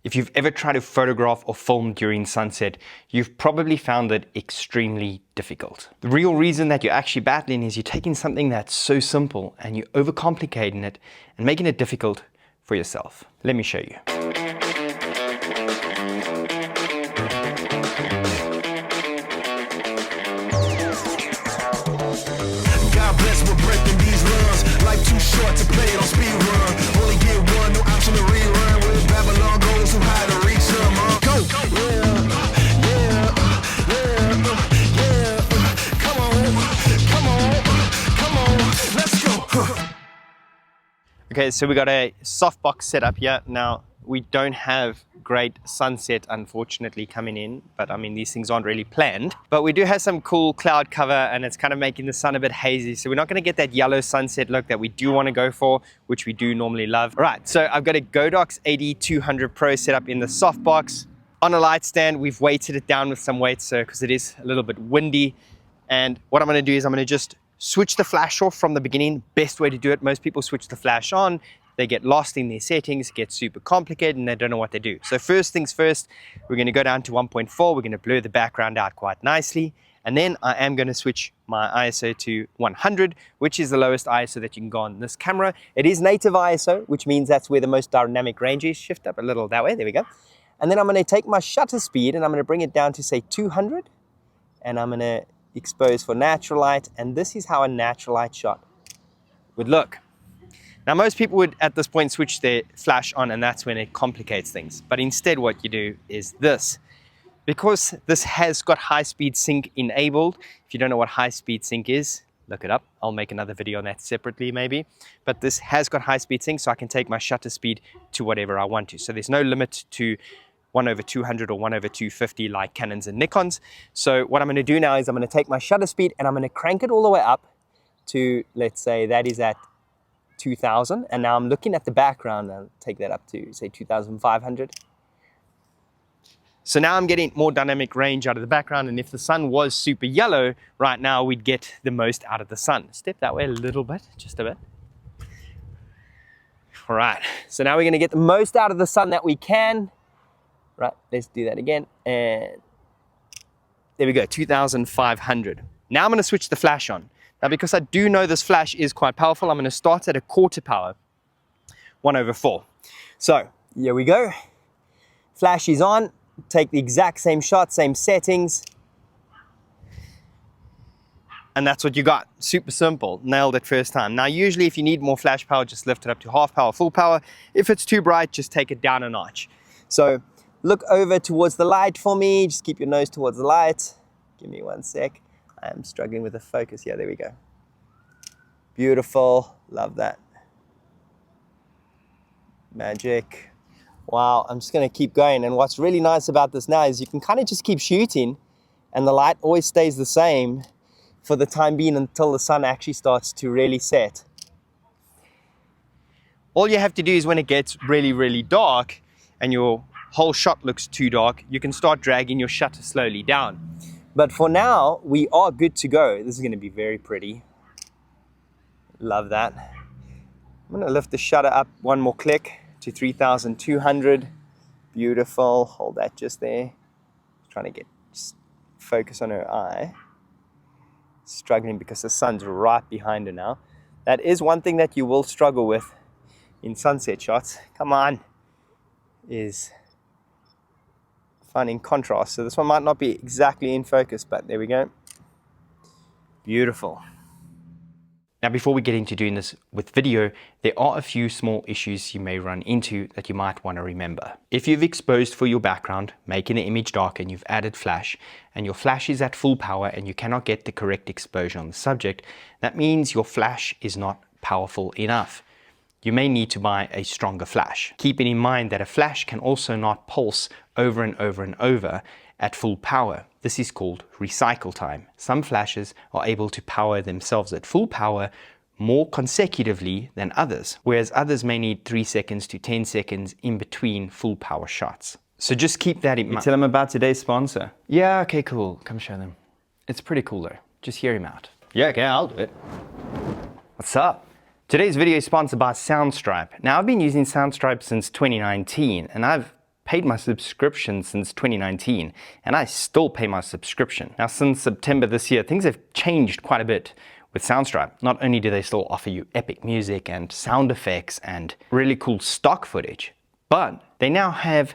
If you've ever tried to photograph or film during sunset, you've probably found it extremely difficult. The real reason that you're actually battling is you're taking something that's so simple and you're overcomplicating it and making it difficult for yourself. Let me show you. God bless, we're breaking these runs. Life too short to play it on speed run. Only get one, no option to rerun. Where Babylon goes, who high to reach some. Go! Come on, let's go. Okay, so we got a softbox set up here. Now, we don't have great sunset, unfortunately, coming in, but I mean, these things aren't really planned. But we do have some cool cloud cover and it's kind of making the sun a bit hazy. So we're not gonna get that yellow sunset look that we do wanna go for, which we do normally love. All right, so I've got a Godox AD200 Pro set up in the softbox. On a light stand, we've weighted it down with some weights, so because it is a little bit windy. And what I'm gonna do is I'm gonna just switch the flash off from the beginning. Best way to do it, most people switch the flash on, they get lost in their settings, get super complicated, and they don't know what they do. So first things first, we're gonna go down to 1.4, we're gonna blur the background out quite nicely, and then I am gonna switch my ISO to 100, which is the lowest ISO that you can go on this camera. It is native ISO, which means that's where the most dynamic range is. Shift up a little that way, there we go. And then I'm gonna take my shutter speed and I'm gonna bring it down to say 200, and I'm gonna expose for natural light, and this is how a natural light shot would look. Now, most people would at this point switch their flash on, and that's when it complicates things. But instead what you do is this. Because this has got high-speed sync enabled, if you don't know what high-speed sync is, look it up. I'll make another video on that separately maybe. But this has got high-speed sync, so I can take my shutter speed to whatever I want to. So there's no limit to 1/200 or 1/250 like Canons and Nikons. So what I'm gonna do now is I'm gonna take my shutter speed and I'm gonna crank it all the way up to, let's say that is at 2000, and now I'm looking at the background. I'll take that up to say 2500. So now I'm getting more dynamic range out of the background, and if the sun was super yellow right now, we'd get the most out of the sun. Step that way a little bit, just a bit. All right, so now we're gonna get the most out of the sun that we can. Right, let's do that again, and there we go, 2500. Now I'm gonna switch the flash on. Now, because I do know this flash is quite powerful, I'm going to start at a quarter power, 1/4. So here we go. Flash is on. Take the exact same shot, same settings. And that's what you got. Super simple. Nailed it first time. Now, usually if you need more flash power, just lift it up to half power, full power. If it's too bright, just take it down a notch. So look over towards the light for me. Just keep your nose towards the light. Give me one sec. I'm struggling with the focus. Yeah, there we go. Beautiful. Love that. Magic. Wow, I'm just going to keep going. And what's really nice about this now is you can kind of just keep shooting and the light always stays the same for the time being until the sun actually starts to really set. All you have to do is when it gets really, really dark and your whole shot looks too dark, you can start dragging your shutter slowly down. But for now, we are good to go. This is going to be very pretty. Love that. I'm going to lift the shutter up one more click to 3200. Beautiful. Hold that just there. Trying to get just focus on her eye. Struggling because the sun's right behind her now. That is one thing that you will struggle with in sunset shots. Come on. Is finding contrast. So this one might not be exactly in focus, but there we go. Beautiful. Now, before we get into doing this with video, there are a few small issues you may run into that you might want to remember. If you've exposed for your background, making the image dark, and you've added flash, and your flash is at full power and you cannot get the correct exposure on the subject, that means your flash is not powerful enough. You may need to buy a stronger flash. Keeping in mind that a flash can also not pulse over and over and over at full power. This is called recycle time. Some flashes are able to power themselves at full power more consecutively than others, whereas others may need 3 seconds to 10 seconds in between full power shots. So just keep that in mind. Tell them about today's sponsor. Yeah, okay, cool. Come show them. It's pretty cool though. Just hear him out. Yeah, okay, I'll do it. What's up? Today's video is sponsored by Soundstripe. Now, I've been using Soundstripe since 2019, and I've paid my subscription since 2019, and I still pay my subscription. Now, since September this year, things have changed quite a bit with Soundstripe. Not only do they still offer you epic music and sound effects and really cool stock footage, but they now have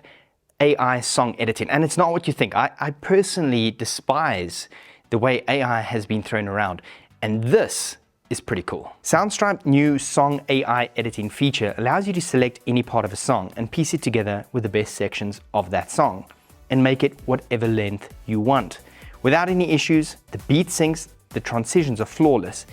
AI song editing, and it's not what you think. I personally despise the way AI has been thrown around, and this is pretty cool. Soundstripe's new song AI editing feature allows you to select any part of a song and piece it together with the best sections of that song and make it whatever length you want. Without any issues, the beat syncs, the transitions are flawless.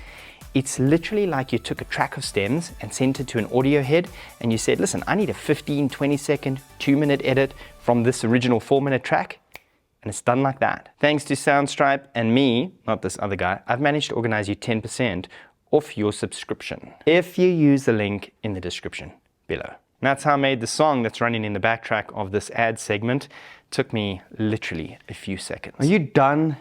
It's literally like you took a track of stems and sent it to an audio head and you said, listen, I need a 15, 20 second, 2-minute edit from this original 4-minute track. And it's done like that. Thanks to Soundstripe and me, not this other guy, I've managed to organize you 10% off your subscription if you use the link in the description below. And that's how I made the song that's running in the backtrack of this ad segment. Took me literally a few seconds. Are you done?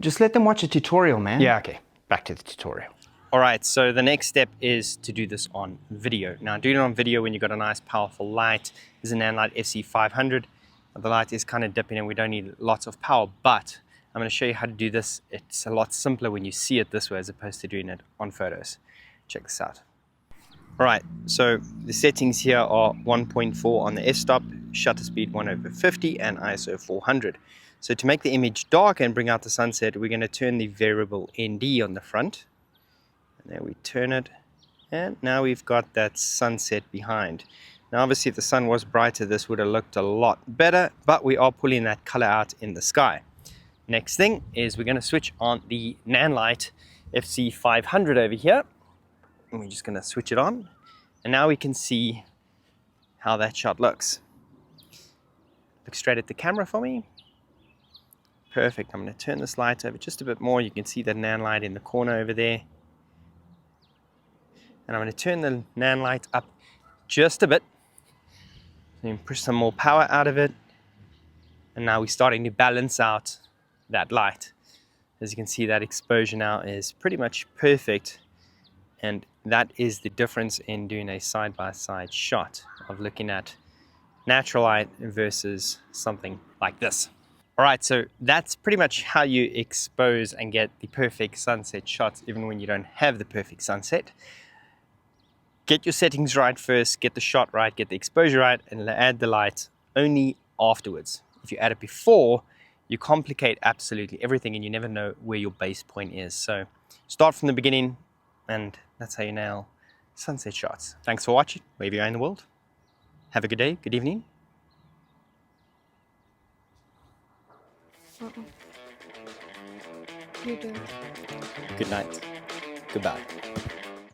Just let them watch a tutorial, man. Yeah, okay. Back to the tutorial. All right, so the next step is to do this on video. Now, doing it on video when you've got a nice powerful light is a Nanlite FC500. The light is kind of dipping and we don't need lots of power, but I'm going to show you how to do this. It's a lot simpler when you see it this way as opposed to doing it on photos. Check this out. All right, so the settings here are 1.4 on the f-stop, shutter speed 1/50 and ISO 400. So to make the image dark and bring out the sunset, we're going to turn the variable ND on the front. And there we turn it, and now we've got that sunset behind. Now obviously if the sun was brighter, this would have looked a lot better, but we are pulling that color out in the sky. Next thing is we're going to switch on the Nanlite FC500 over here, and we're just going to switch it on, and now we can see how that shot looks. Look straight at the camera for me. Perfect. I'm going to turn this light over just a bit more. You can see the Nanlite in the corner over there. And I'm going to turn the Nanlite up just a bit. Then push some more power out of it. And now we're starting to balance out that light. As you can see, that exposure now is pretty much perfect. And that is the difference in doing a side-by-side shot of looking at natural light versus something like this. All right, so that's pretty much how you expose and get the perfect sunset shots, even when you don't have the perfect sunset. Get your settings right first, get the shot right, get the exposure right, and add the light only afterwards. If you add it before, you complicate absolutely everything and you never know where your base point is. So start from the beginning, and that's how you nail sunset shots. Thanks for watching, wherever you are in the world. Have a good day, good evening. You do. Good night. Goodbye.